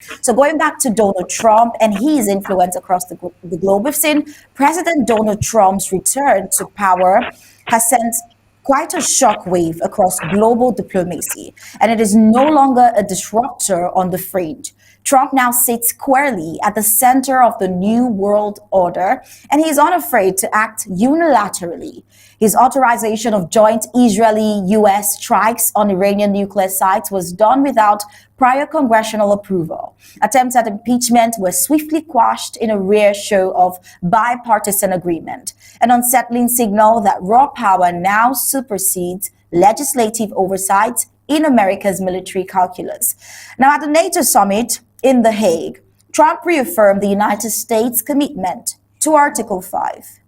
So going back to Donald Trump and his influence across the globe, we've seen President Donald Trump's return to power has sent quite a shockwave across global diplomacy, and it is no longer a disruptor on the fringe. Trump now sits squarely at the center of the new world order, and he is unafraid to act unilaterally. His authorization of joint Israeli-US strikes on Iranian nuclear sites was done without prior congressional approval. Attempts at impeachment were swiftly quashed in a rare show of bipartisan agreement, an unsettling signal that raw power now supersedes legislative oversight in America's military calculus. Now, at the NATO summit in The Hague, Trump reaffirmed the United States' commitment to Article 5.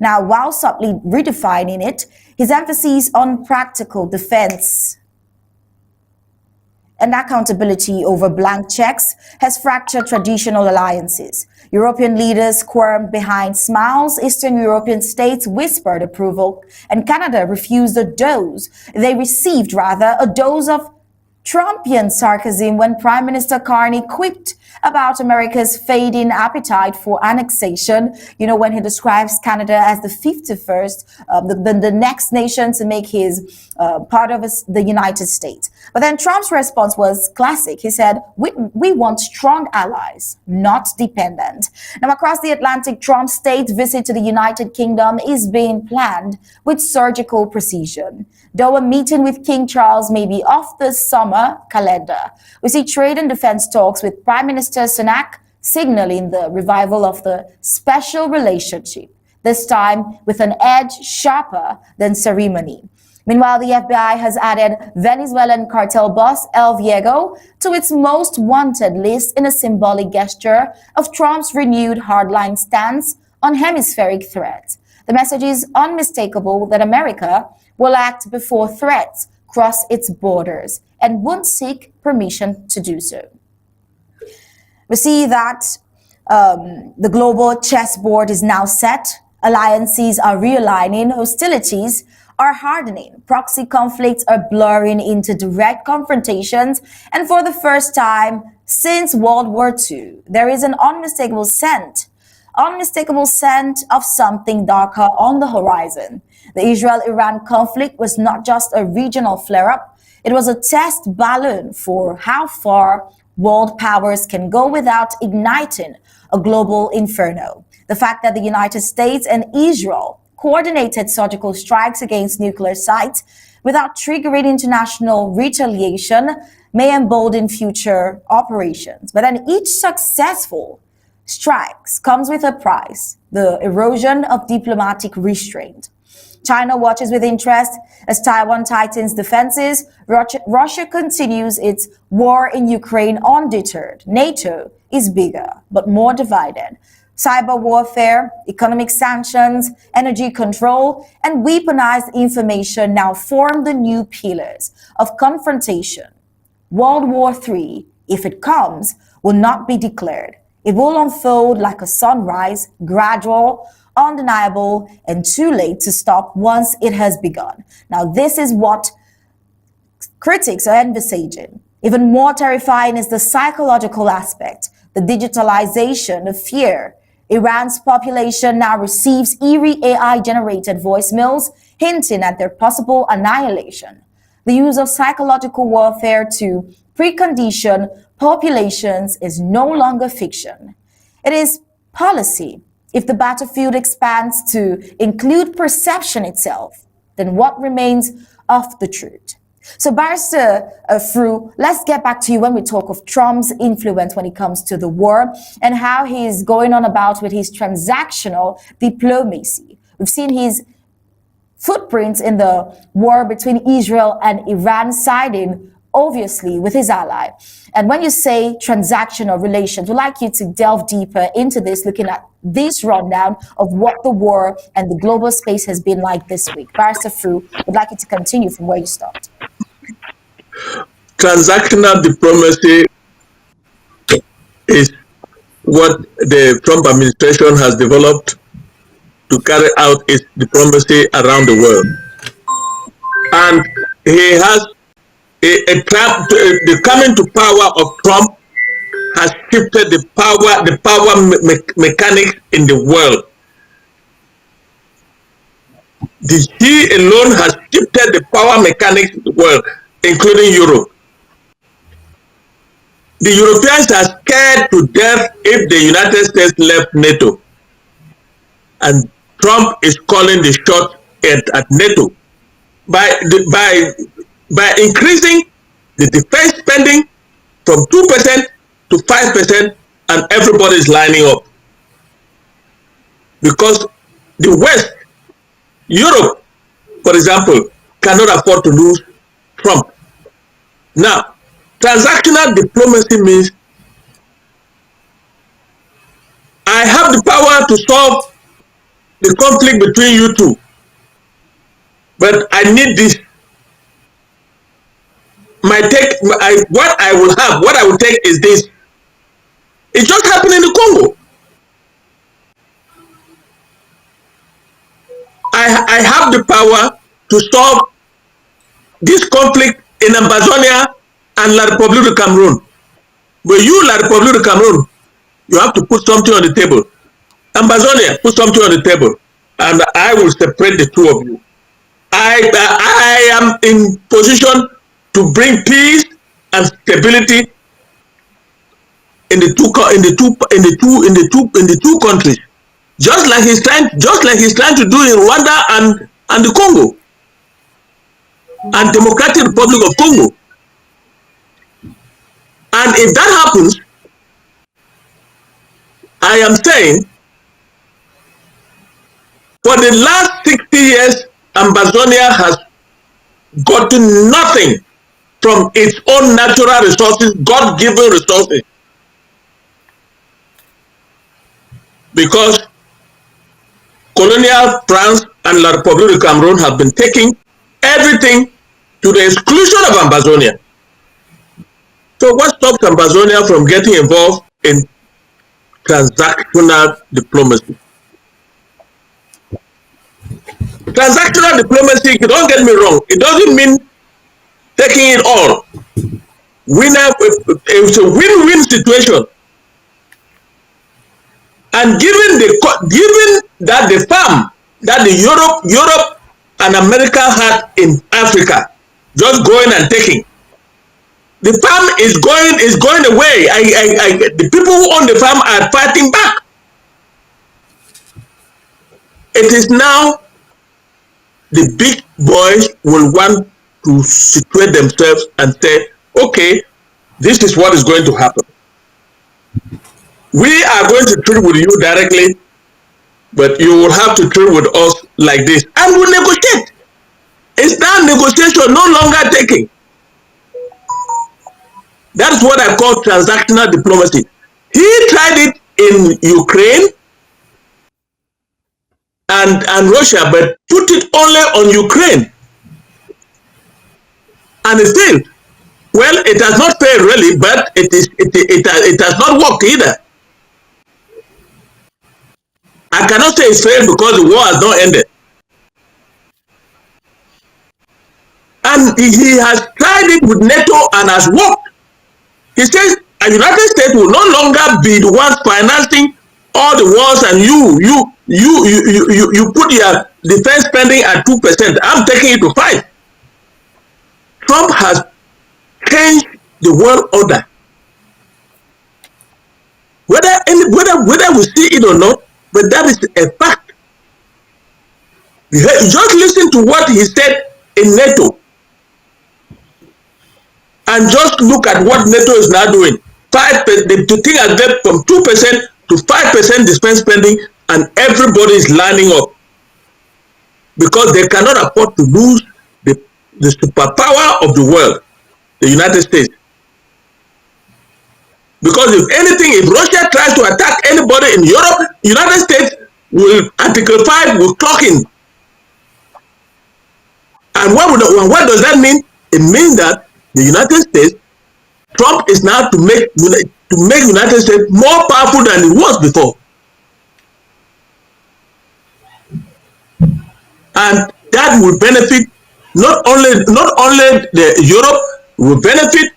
Now, while subtly redefining it, his emphasis on practical defense and accountability over blank checks has fractured traditional alliances. European leaders squirmed behind smiles, Eastern European states whispered approval, and Canada refused a dose. They received, rather, a dose of Trumpian sarcasm when Prime Minister Carney quipped about America's fading appetite for annexation, when he describes Canada as the 51st, the next nation to make his part of the United States. But then Trump's response was classic. He said, we want strong allies, not dependent. Now, across the Atlantic, Trump's state visit to the United Kingdom is being planned with surgical precision. Though a meeting with King Charles may be off the summer calendar, we see trade and defense talks with Prime Minister Sunak signaling the revival of the special relationship, this time with an edge sharper than ceremony. Meanwhile, the FBI has added Venezuelan cartel boss El Viego to its most wanted list in a symbolic gesture of Trump's renewed hardline stance on hemispheric threats. The message is unmistakable that America will act before threats cross its borders and won't seek permission to do so. We see that the global chessboard is now set. Alliances are realigning. Hostilities are hardening. Proxy conflicts are blurring into direct confrontations. And for the first time since World War II, there is an unmistakable scent of something darker on the horizon. The Israel-Iran conflict was not just a regional flare-up. It was a test balloon for how far world powers can go without igniting a global inferno. The fact that the United States and Israel coordinated surgical strikes against nuclear sites without triggering international retaliation may embolden future operations. But then each successful strikes comes with a price, the erosion of diplomatic restraint. China watches with interest as Taiwan tightens defenses. Russia continues its war in Ukraine undeterred. NATO is bigger, but more divided. Cyber warfare, economic sanctions, energy control, and weaponized information now form the new pillars of confrontation. World War III, if it comes, will not be declared. It will unfold like a sunrise, gradual, undeniable, and too late to stop once it has begun. Now, this is what critics are envisaging. Even more terrifying is the psychological aspect, the digitalization of fear. Iran's population now receives eerie AI-generated voicemails hinting at their possible annihilation. The use of psychological warfare to precondition populations is no longer fiction. It is policy. If the battlefield expands to include perception itself, then what remains of the truth? So Barrister Fru, let's get back to you when we talk of Trump's influence when it comes to the war and how he is going on about with his transactional diplomacy. We've seen his footprints in the war between Israel and Iran, siding obviously with his ally. And when you say transactional relations, we'd like you to delve deeper into this, looking at this rundown of what the war and the global space has been like this week. Barrister Fru, would like you to continue from where you stopped. Transactional diplomacy is what the Trump administration has developed to carry out its diplomacy around the world. And he has the coming to power of Trump has shifted the power mechanics in the world. He alone has shifted the power mechanics in the world, including Europe. The Europeans are scared to death if the United States left NATO. And Trump is calling the shot at NATO by increasing the defense spending from 2% to 5%, and everybody is lining up. Because the West, Europe, for example, cannot afford to lose Trump. Now, transactional diplomacy means I have the power to solve the conflict between you two, but I need this. What I will take is this. It just happened in the Congo. I have the power to solve this conflict in Ambazonia and La République du Cameroon. But you, La République du Cameroon, you have to put something on the table. Ambazonia, put something on the table, and I will separate the two of you. I am in position to bring peace and stability in the two countries, just like he's trying to do in Rwanda and the Congo and Democratic Republic of Congo. And if that happens, I am saying for the last 60 years, Ambazonia has gotten nothing from its own natural resources, God-given resources. Because colonial France and La République du Cameroon have been taking everything to the exclusion of Ambazonia. So what stops Ambazonia from getting involved in transactional diplomacy? Transactional diplomacy, don't get me wrong, it doesn't mean taking it all. It's a win-win situation. And given that the farm that the Europe and America had in Africa, just going and taking, the farm is going away. The people who own the farm are fighting back. It is now the big boys will want to situate themselves and say, okay, this is what is going to happen. We are going to treat with you directly, but you will have to treat with us like this. And we'll negotiate. It's now negotiation, no longer taking. That's what I call transactional diplomacy. He tried it in Ukraine and Russia, but put it only on Ukraine. And it failed. Well, it has not failed really, but it has not worked either. I cannot say it's failed because the war has not ended. And he has tried it with NATO and has worked. He says the United States will no longer be the ones financing all the wars, and you put your defense spending at 2%. I'm taking it to 5%. Trump has changed the world order. Whether we see it or not, but that is a fact. Just listen to what he said in NATO. And just look at what NATO is now doing. 5%, the thing has left from 2% to 5% defense spending, and everybody is lining up. Because they cannot afford to lose the superpower of the world, the United States. Because if anything, if Russia tries to attack anybody in Europe, United States will, Article 5 will clock in. And what does that mean? It means that the United States, Trump is now to make United States more powerful than it was before. And that will benefit not only the Europe, will benefit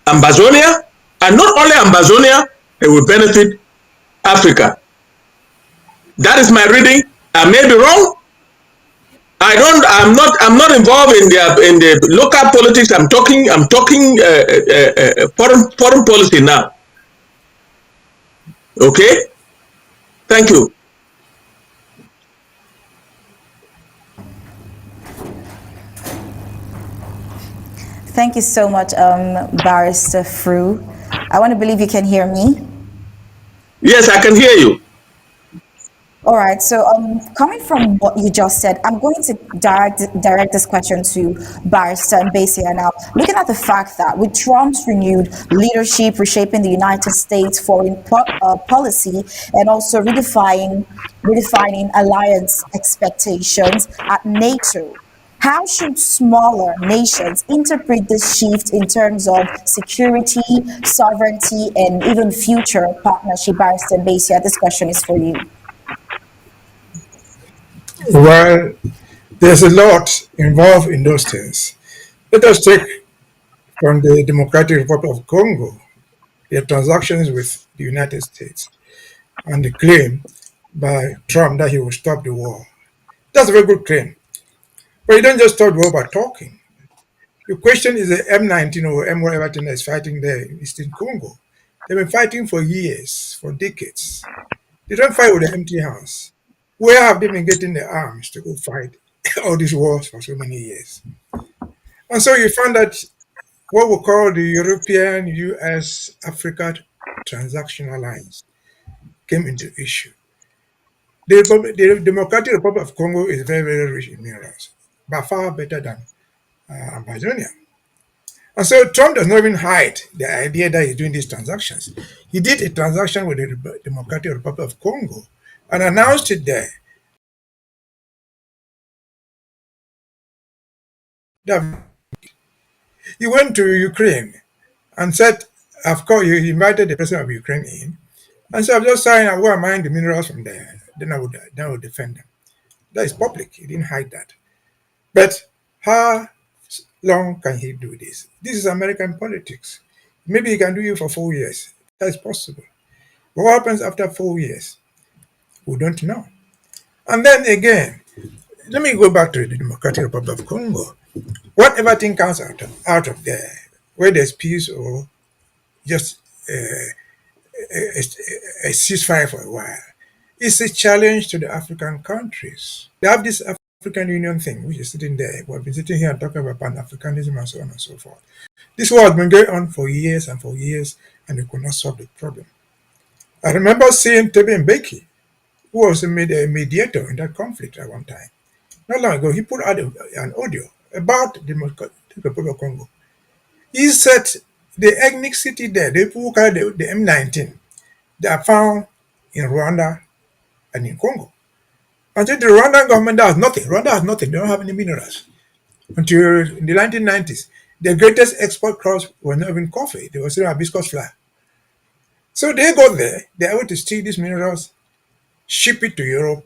Ambazonia, And not only Amazonia, it will benefit Africa. That is my reading. I may be wrong. I don't. I'm not involved in the local politics. I'm talking foreign policy now. Okay. Thank you. Thank you so much, Barrister Fru. I want to believe you can hear me. Yes, I can hear you. All right. So, coming from what you just said, I'm going to direct this question to Barrister Mbesia now. Looking at the fact that with Trump's renewed leadership reshaping the United States foreign policy and also redefining alliance expectations at NATO, how should smaller nations interpret this shift in terms of security, sovereignty, and even future partnership? Barrister Mbesia, this question is for you. Well, there's a lot involved in those things. Let us take from the Democratic Republic of Congo their transactions with the United States and the claim by Trump that he will stop the war. That's a very good claim. But you don't just stop the war by talking. The question is the M19 or M whatever thing that is fighting there in Eastern Congo. They've been fighting for years, for decades. They don't fight with an empty hands. Where have they been getting the arms to go fight all these wars for so many years? And so you find that what we call the European US Africa Transaction Alliance came into issue. The Democratic Republic of Congo is very, very rich in minerals, by far better than Amazonia. And so Trump does not even hide the idea that he's doing these transactions. He did a transaction with the Democratic Republic of Congo and announced it there. That he went to Ukraine and said, of course, he invited the president of Ukraine in and said, I'm just saying, I will mine the minerals from there. Then I would defend them. That is public. He didn't hide that. But how long can he do this? This is American politics. Maybe he can do it for 4 years. That is possible. But what happens after 4 years? We don't know. And then again, let me go back to the Democratic Republic of Congo. Whatever thing comes out of there, whether there's peace or just a ceasefire for a while, it's a challenge to the African countries. They have this African Union thing, which is sitting there. We've been sitting here and talking about Pan Africanism and so on and so forth. This war has been going on for years and for years, and they could not solve the problem. I remember seeing Tebe Mbeki, who was a mediator in that conflict at one time. Not long ago, he put out an audio about the Democratic Republic of Congo. He said the ethnicity there, the people who carry the M19, they are found in Rwanda and in Congo. Until the Rwandan government has nothing. Rwanda has nothing. They don't have any minerals. Until in the 1990s, the greatest export crops were not even coffee. They were still hibiscus flower. So they go there. They are able to steal these minerals, ship it to Europe.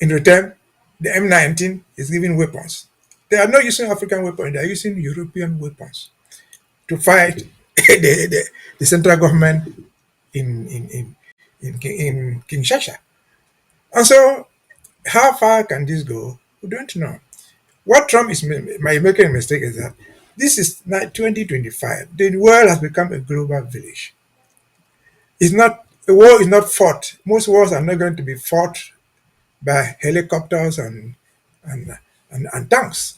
In return, the M19 is giving weapons. They are not using African weapons. They are using European weapons to fight the central government in, in, in, in Kinshasa. And so how far can this go? We don't know. What Trump is making a mistake is that this is 2025. The world has become a global village. It's not the war is not fought. Most wars are not going to be fought by helicopters and tanks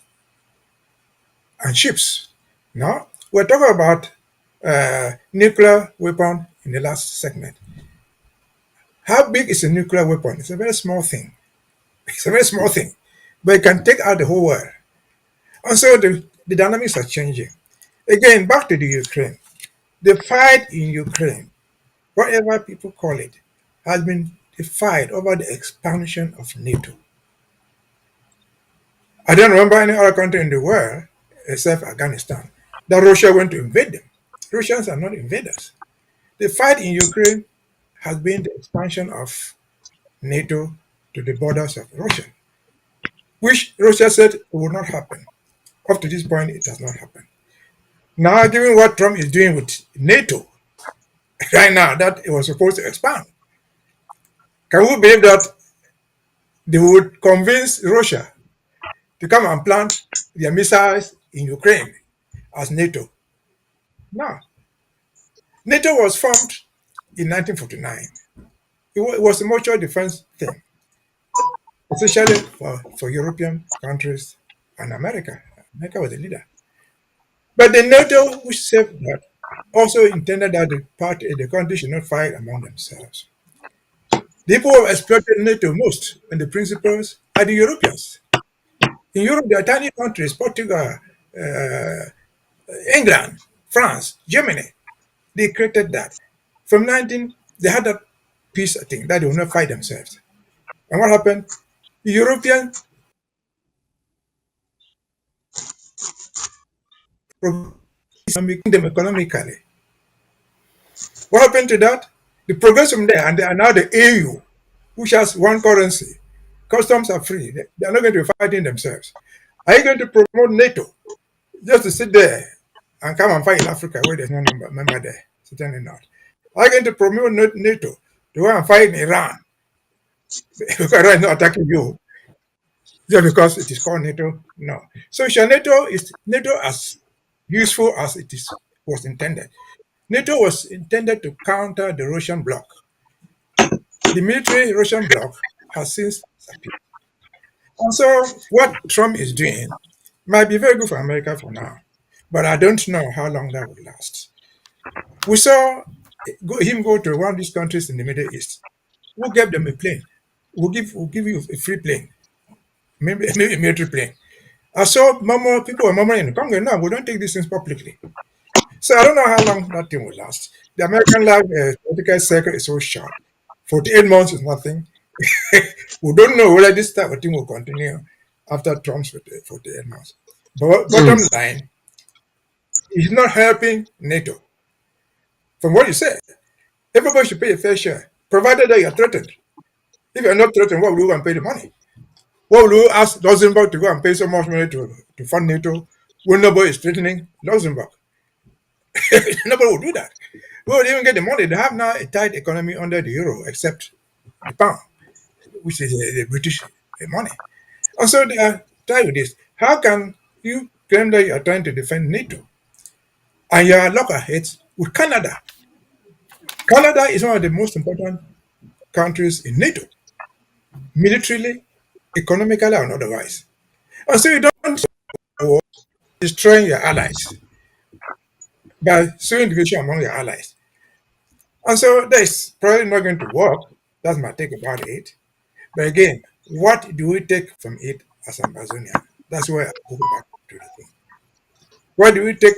and ships. No, we're talking about nuclear weapon in the last segment. How big is a nuclear weapon? It's a very small thing. It's a very small thing, but it can take out the whole world. And so the dynamics are changing. Again, back to the Ukraine. The fight in Ukraine, whatever people call it, has been the fight over the expansion of NATO. I don't remember any other country in the world, except Afghanistan, that Russia went to invade them. Russians are not invaders. The fight in Ukraine has been the expansion of NATO to the borders of Russia, which Russia said will not happen. Up to this point, it has not happened. Now, given what Trump is doing with NATO right now, that it was supposed to expand, can we believe that they would convince Russia to come and plant their missiles in Ukraine as NATO? No. NATO was formed in 1949. It was a mutual defense thing, especially for European countries and America. America was the leader. But the NATO, which said that, also intended that the countries should not fight among themselves. The people who have exploited NATO most and the principles are the Europeans. In Europe, there are tiny countries, Portugal, uh, England, France, Germany. They created that. From 19, they had that peace thing that they will not fight themselves. And what happened? The European and making them economically. What happened to that? The progress from there, and they are now the AU, which has one currency. Customs are free. They are not going to be fighting themselves. Are you going to promote NATO just to sit there and come and fight in Africa where there's no member there? Certainly not. Are you going to promote NATO to go and fight in Iran because Iran is not attacking you just because it is called NATO? No. So shall NATO is NATO as useful as it is was intended. NATO was intended to counter the Russian bloc. The military Russian bloc has since disappeared. And so what Trump is doing might be very good for America for now, but I don't know how long that will last. We saw him go to one of these countries in the Middle East. We'll give them a plane. We'll give you a free plane, maybe a military plane. I saw people were murmuring in Congress, no, we don't take these things publicly. So I don't know how long that thing will last. The American life political cycle is so short. 48 months is nothing. We don't know whether this type of thing will continue after Trump's 48 months. But bottom line, he's not helping NATO. From what you said, everybody should pay a fair share, provided that you're threatened. If you're not threatened, why will you go and pay the money? Why will you ask Luxembourg to go and pay so much money to fund NATO when nobody is threatening Luxembourg? Nobody will do that. We will even get the money. They have now a tight economy under the euro, except the pound, which is the British money. And so they are tied with this. How can you claim that you are trying to defend NATO and you are lockerheads with Canada? Canada is one of the most important countries in NATO, militarily, economically, and otherwise. And so you don't destroy your allies by sowing division among your allies. And so that's probably not going to work. That's my take about it. But again, what do we take from it as Amazonian? That's where I go back to the thing. What do we take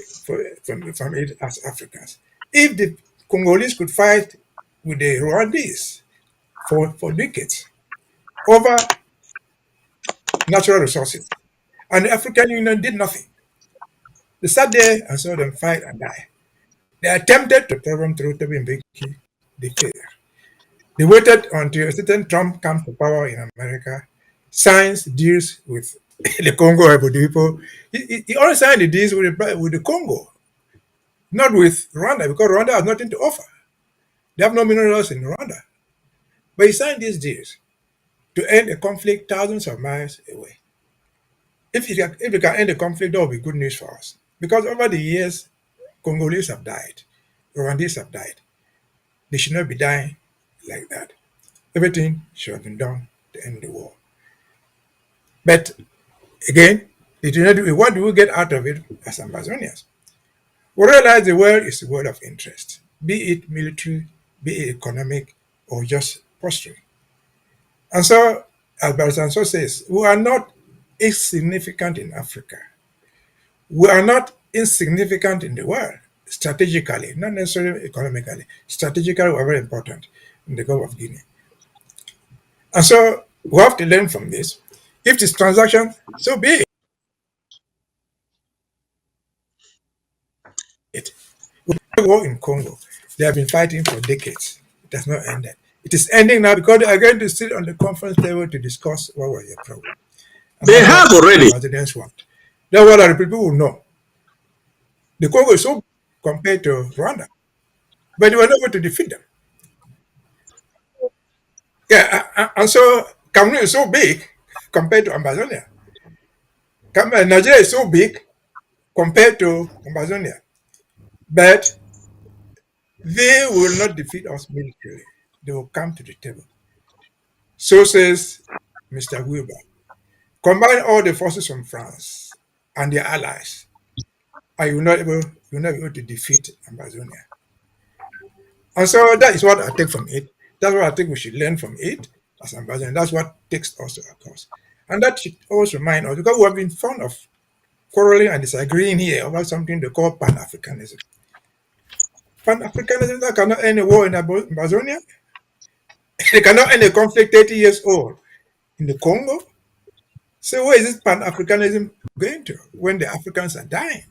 from it as Africans? If the Congolese could fight with the Rwandese for decades over natural resources, and the African Union did nothing, they sat there and saw them fight and die. They attempted to problem through Toby Mbeki, they failed. They waited until President Trump comes to power in America, signs deals with the Congo people. He only signed the deals with the Congo, not with Rwanda, because Rwanda has nothing to offer. They have no minerals in Rwanda. But he signed these deals to end a conflict thousands of miles away. If we can end the conflict, that will be good news for us. Because over the years, Congolese have died, Rwandese have died. They should not be dying like that. Everything should have been done to end the war. But again, they did not do it. What do we get out of it as Amazonians? We realize the world is a world of interest, be it military, be it economic, or just posturing. And so, as Barsanso says, we are not insignificant in Africa. We are not insignificant in the world, strategically, not necessarily economically. Strategically, we are very important in the Gulf of Guinea. And so, we have to learn from this. If this transaction, so be it. The war in Congo, they have been fighting for decades. It has not ended. It is ending now because they are going to sit on the conference table to discuss what was the problem. And They have already. The Presidents want. That's what the people will know. The Congo is so big compared to Rwanda, but they were not able to defeat them. Yeah, and so Cameroon is so big compared to Amazonia. Nigeria is so big compared to Amazonia, but they will not defeat us militarily. They will come to the table. So says Mr. Wilbur. Combine all the forces from France and their allies, and you're not able to defeat Amazonia. And so that is what I take from it. That's what I think we should learn from it as Ambassador. That's what takes us to our course. And that should always remind us, because we have been fond of quarreling and disagreeing here about something they call Pan Africanism. Pan Africanism that cannot end a war in Amazonia, it cannot end a conflict 30 years old in the Congo. So, where is this Pan Africanism going to when the Africans are dying?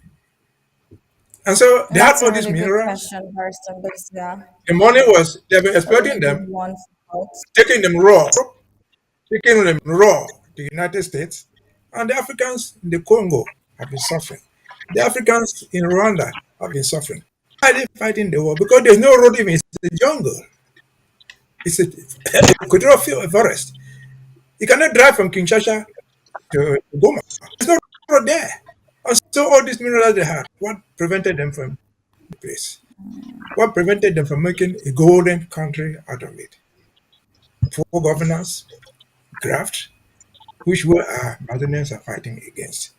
And so they had That's a all these really good minerals. question, Hurston, because yeah, The money was, they've been it's a really exploiting good them, one for folks. taking them raw, taking them raw to the United States, and the Africans in the Congo have been suffering. The Africans in Rwanda have been suffering. Why are they fighting the war? Because there's no road even. It's a jungle. It's a equatorial forest. You cannot drive from Kinshasa to Goma. There's no road there. And so all these minerals they had, what prevented them from the place? What prevented them from making a golden country out of it? Poor governance, graft, which we are Amazonians are fighting against.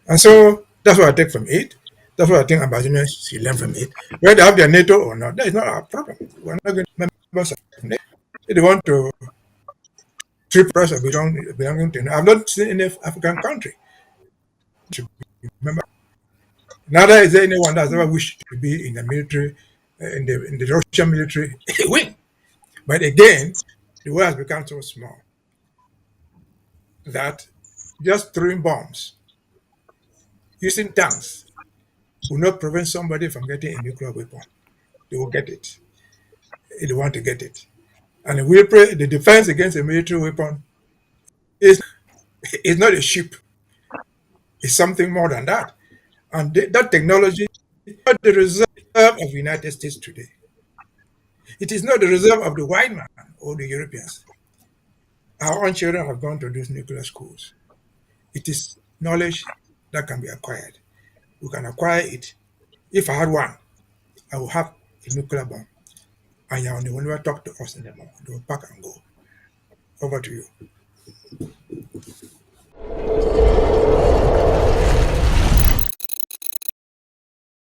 And so that's what I take from it. That's what I think Amazonians should learn from it. Whether they have their NATO or not, that is not our problem. We're not going to be members of NATO. If they want to strip us of belonging to NATO, I've not seen any African country to be member. Neither is there anyone that's ever wished to be in the military, in the Russian military wing. But again, the world has become so small that just throwing bombs, using tanks, will not prevent somebody from getting a nuclear weapon. They will get it. They want to get it. And the defense against a military weapon is not a ship. It's something more than that. And that technology is not the reserve of the United States today. It is not the reserve of the white man or the Europeans. Our own children have gone to those nuclear schools. It is knowledge that can be acquired. We can acquire it. If I had one, I would have a nuclear bomb. And they will never talk to us anymore. They will pack and go. Over to you.